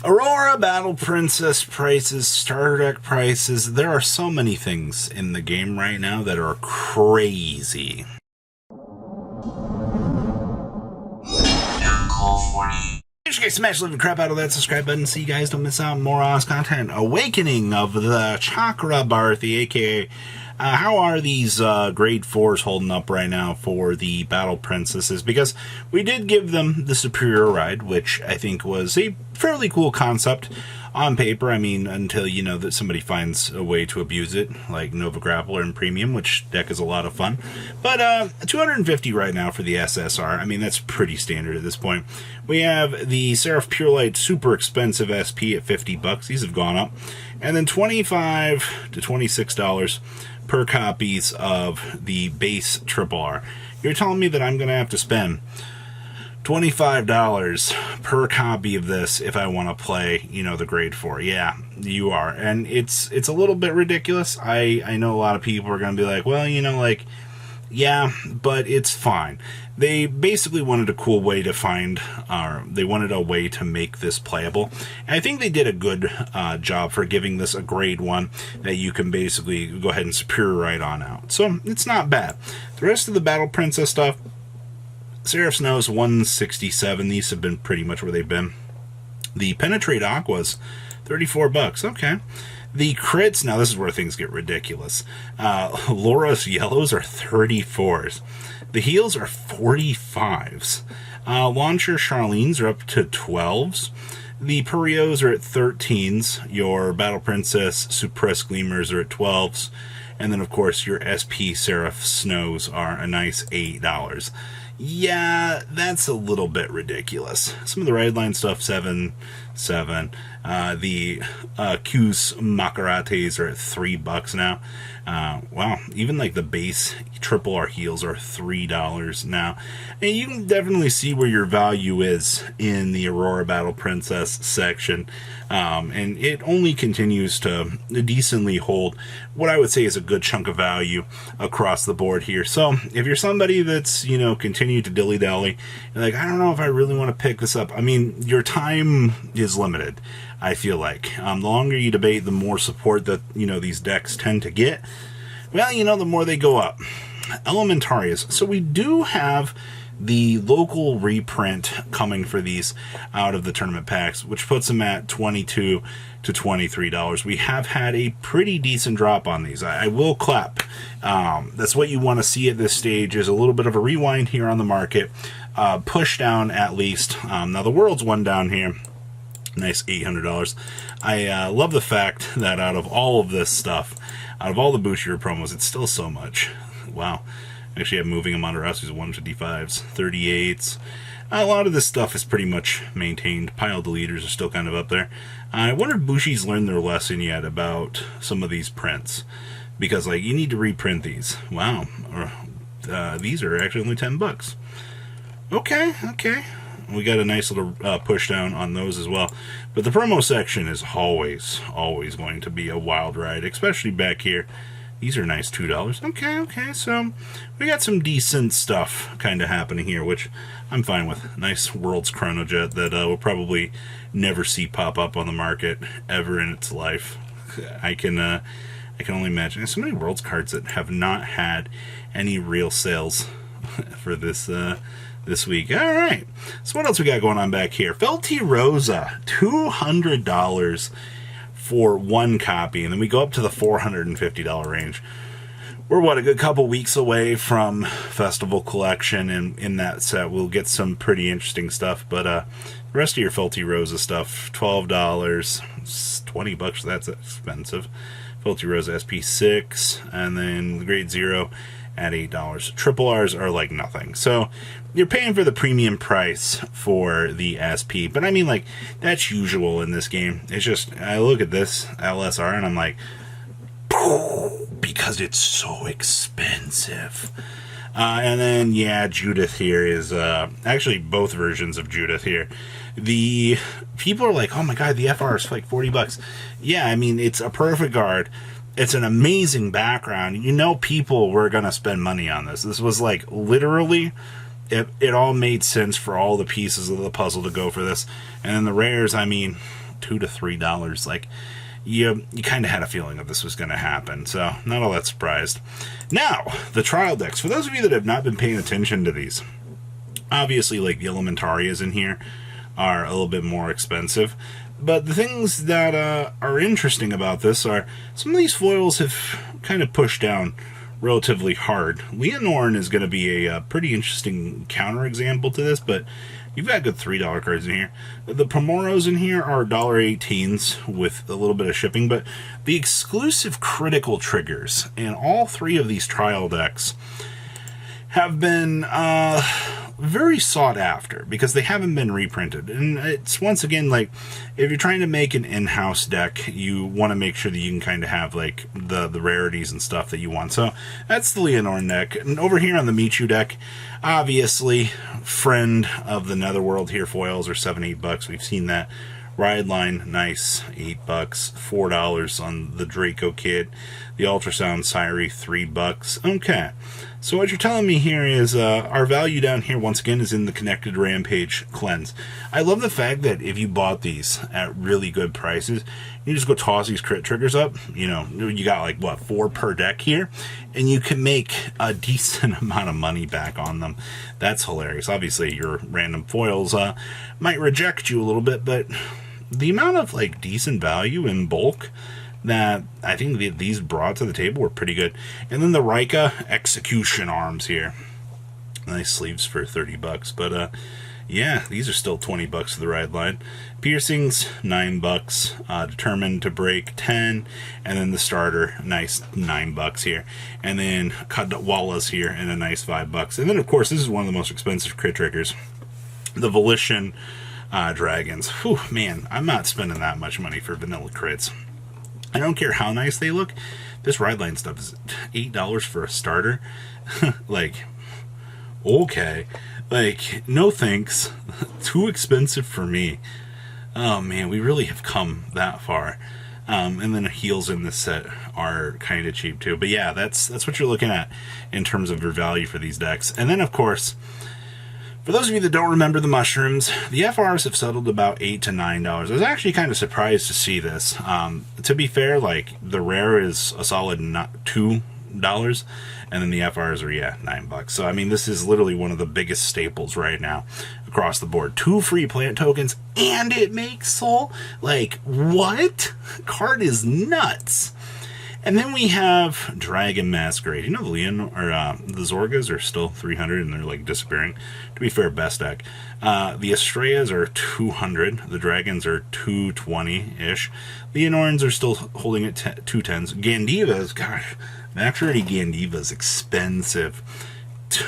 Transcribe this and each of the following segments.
Aurora, Battle Princess prices, starter deck prices. There are so many things in the game right now that are crazy. Make sure you guys smash the crap out of that subscribe button so you guys don't miss out on more Oz content. Awakening of the Chakra Barthi, aka how are these grade 4s holding up right now for the Battle Princesses? Because we did give them the Superior Ride, which I think was a fairly cool concept on paper. I mean, until you know that somebody finds a way to abuse it, like Nova Grappler and Premium, which deck is a lot of fun. But 250 right now for the SSR. I mean, that's pretty standard at this point. We have the Seraph Purelight super expensive SP at $50. These have gone up. And then $25 to $26 per copies of the base Triple R. You're telling me that I'm going to have to spend $25 per copy of this if I want to play, you know, the grade 4. Yeah, you are. And it's a little bit ridiculous. I know a lot of people are going to be like, well, you know, like, yeah, but it's fine. They basically wanted a cool way to find, they wanted a way to make this playable. And I think they did a good job for giving this a grade 1 that you can basically go ahead and Superior Ride on out. So it's not bad. The rest of the Battle Princess stuff, Seraph Snows 167. These have been pretty much where they've been. The Penetrate Aquas, $34. Okay. The crits, now this is where things get ridiculous. Laura's Yellows are 34s. The heels are 45s. Launcher Charlene's are up to 12s. The Purios are at 13s. Your Battle Princess Suppress Gleamers are at 12s. And then, of course, your SP Seraph Snows are a nice $8. Yeah, that's a little bit ridiculous. Some of the Redline stuff, 7. The Q's Makarates are at $3 now. Wow, even like the base Triple R heels are $3 now. And you can definitely see where your value is in the Aurora Battle Princess section. And it only continues to decently hold what I would say is a good chunk of value across the board here. So if you're somebody that's, you know, continue to dilly-dally, you're like, I don't know if I really want to pick this up. I mean, your time is limited, I feel like. The longer you debate, the more support that, you know, these decks tend to get. Well, you know, the more they go up. Elementaries. So we do have the local reprint coming for these out of the tournament packs, which puts them at $22 to $23. We have had a pretty decent drop on these. I will clap. That's what you want to see at this stage, is a little bit of a rewind here on the market. Push down at least. Now the world's one down here. Nice $800. I love the fact that out of all of this stuff, out of all the Bushier promos, it's still so much. Wow. Actually, I'm moving them under us. These 155s, 38s. A lot of this stuff is pretty much maintained. Pile deleters are still kind of up there. I wonder if Bushi's learned their lesson yet about some of these prints. Because, like, you need to reprint these. Wow. These are actually only $10. Okay. We got a nice little push down on those as well. But the promo section is always going to be a wild ride, especially back here. These are nice $2. Okay, so we got some decent stuff kind of happening here, which I'm fine with. Nice World's Chronojet that we'll probably never see pop up on the market ever in its life. I can only imagine. There's so many World's cards that have not had any real sales for this week. All right. So what else we got going on back here? Felty Rosa, $200 for one copy, and then we go up to the $450 range. We're, what, a good couple weeks away from Festival Collection, and in that set we'll get some pretty interesting stuff. But the rest of your Felty Rosa stuff, $12, $20, that's expensive. Felty Rosa SP6, and then the Grade 0 at $8. Triple R's are like nothing. So you're paying for the premium price for the SP. But I mean, like, that's usual in this game. It's just, I look at this LSR and I'm like, because it's so expensive. And then, yeah, Judith here is, actually both versions of Judith here. The people are like, oh my god, the FR is like $40. Yeah, I mean, it's a perfect guard. It's an amazing background. You know, people were going to spend money on this. This was like literally, it all made sense for all the pieces of the puzzle to go for this. And then the rares, I mean, $2 to $3. Like, you kind of had a feeling that this was going to happen, so not all that surprised. Now, the trial decks. For those of you that have not been paying attention to these, obviously, like, the Elementaries in here are a little bit more expensive, but the things that are interesting about this are some of these foils have kind of pushed down relatively hard. Leonorn is going to be a pretty interesting counterexample to this, but you've got good $3 cards in here. The Pomoros in here are $1.18s with a little bit of shipping, but the exclusive critical triggers in all three of these trial decks have been very sought after because they haven't been reprinted. And it's, once again, like, if you're trying to make an in-house deck, you want to make sure that you can kind of have, like, the rarities and stuff that you want. So that's the Leonorn deck. And over here on the Michu deck, obviously, Friend of the Netherworld here, foils are $7-8. We've seen that. Ride Line, nice, $8. $4 on the Draco kit. The Ultrasound Syri, $3. Okay. So what you're telling me here is our value down here, once again, is in the Connected Rampage Cleanse. I love the fact that if you bought these at really good prices, you just go toss these crit triggers up. You know, you got like, what, 4 per deck here? And you can make a decent amount of money back on them. That's hilarious. Obviously, your random foils might reject you a little bit, but the amount of, like, decent value in bulk that I think these brought to the table were pretty good. And then the Rika Execution Arms here. Nice sleeves for $30. But, yeah, these are still $20 to the Ride Line. Piercings, $9. Determined to Break, $10. And then the starter, nice $9 here. And then Kadwalas here, and a nice $5. And then, of course, this is one of the most expensive crit triggers. The Volition Dragons. Whew, man, I'm not spending that much money for vanilla crits. I don't care how nice they look. This Ride Line stuff is $8 for a starter. Like, okay. Like, no thanks. Too expensive for me. Oh, man, we really have come that far. And then the heals in this set are kind of cheap, too. But, yeah, that's what you're looking at in terms of your value for these decks. And then, of course, for those of you that don't remember the mushrooms, the FRs have settled about $8 to $9. I was actually kind of surprised to see this. To be fair, like, the rare is a solid $2, and then the FRs are, yeah, $9. So, I mean, this is literally one of the biggest staples right now across the board. 2 free plant tokens, and it makes soul? Like, what? Card is nuts. And then we have Dragon Masquerade. You know, the Zorgas are still 300 and they're, like, disappearing. To be fair, best deck. The Estrellas are 200. The Dragons are 220-ish. Leonorns are still holding at 210s. Gandivas, gosh, Max Rarity Gandiva's expensive.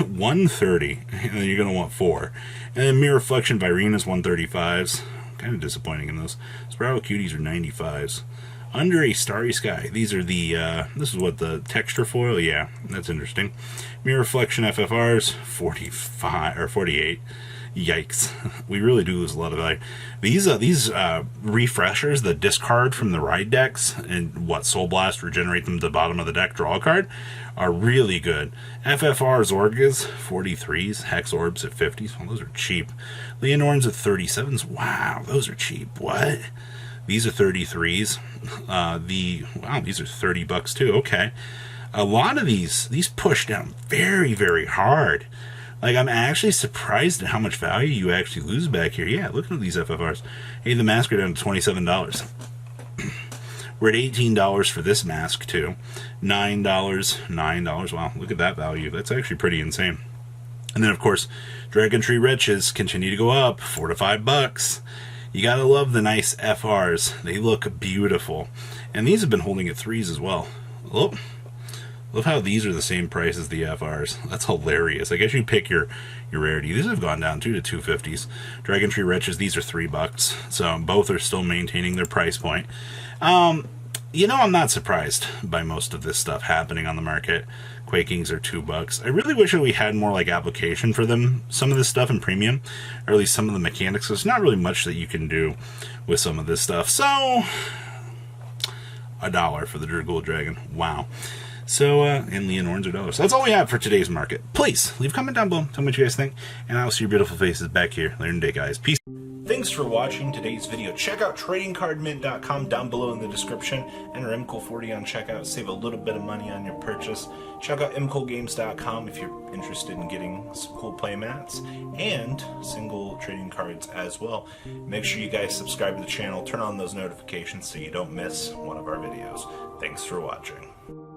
130. And then you're going to want 4. And then Mirror Reflection Virina's 135s. Kind of disappointing in those. Spiral Cuties are 95s. Under a Starry Sky. These are the, this is what, the texture foil? Yeah, that's interesting. Mirror Reflection FFRs, 45, or 48. Yikes. We really do lose a lot of value. These refreshers, the discard from the ride decks, and what, Soul Blast, regenerate them to the bottom of the deck, draw a card, are really good. FFR Zorgas, 43s. Hex Orbs at 50s. Well, those are cheap. Leonorns at 37s. Wow, those are cheap. What? These are 33s. Wow, these are $30 too. Okay. A lot of these push down very, very hard. Like, I'm actually surprised at how much value you actually lose back here. Yeah, look at these FFRs. Hey, the mask are down to $27. We're at $18 for this mask too. $9. Wow, look at that value. That's actually pretty insane. And then, of course, Dragon Tree Riches continue to go up, $4 to $5. You gotta love the nice FRs. They look beautiful. And these have been holding at 3s as well. Oh, love how these are the same price as the FRs. That's hilarious. I guess you pick your rarity. These have gone down too to 250s. Dragon Tree Riches, these are $3. So both are still maintaining their price point. You know, I'm not surprised by most of this stuff happening on the market. Quakings are $2. I really wish that we had more, like, application for them, some of this stuff in premium, or at least some of the mechanics. There's not really much that you can do with some of this stuff. So, $1 for the Dragul Dragon. Wow. So, and Leonorns are $1. So that's all we have for today's market. Please, leave a comment down below. Tell me what you guys think. And I'll see your beautiful faces back here later in the day, guys. Peace. Thanks for watching today's video. Check out tradingcardmint.com down below in the description. Enter MCOL40 on checkout. Save a little bit of money on your purchase. Check out mcolgames.com if you're interested in getting some cool play mats and single trading cards as well. Make sure you guys subscribe to the channel. Turn on those notifications so you don't miss one of our videos. Thanks for watching.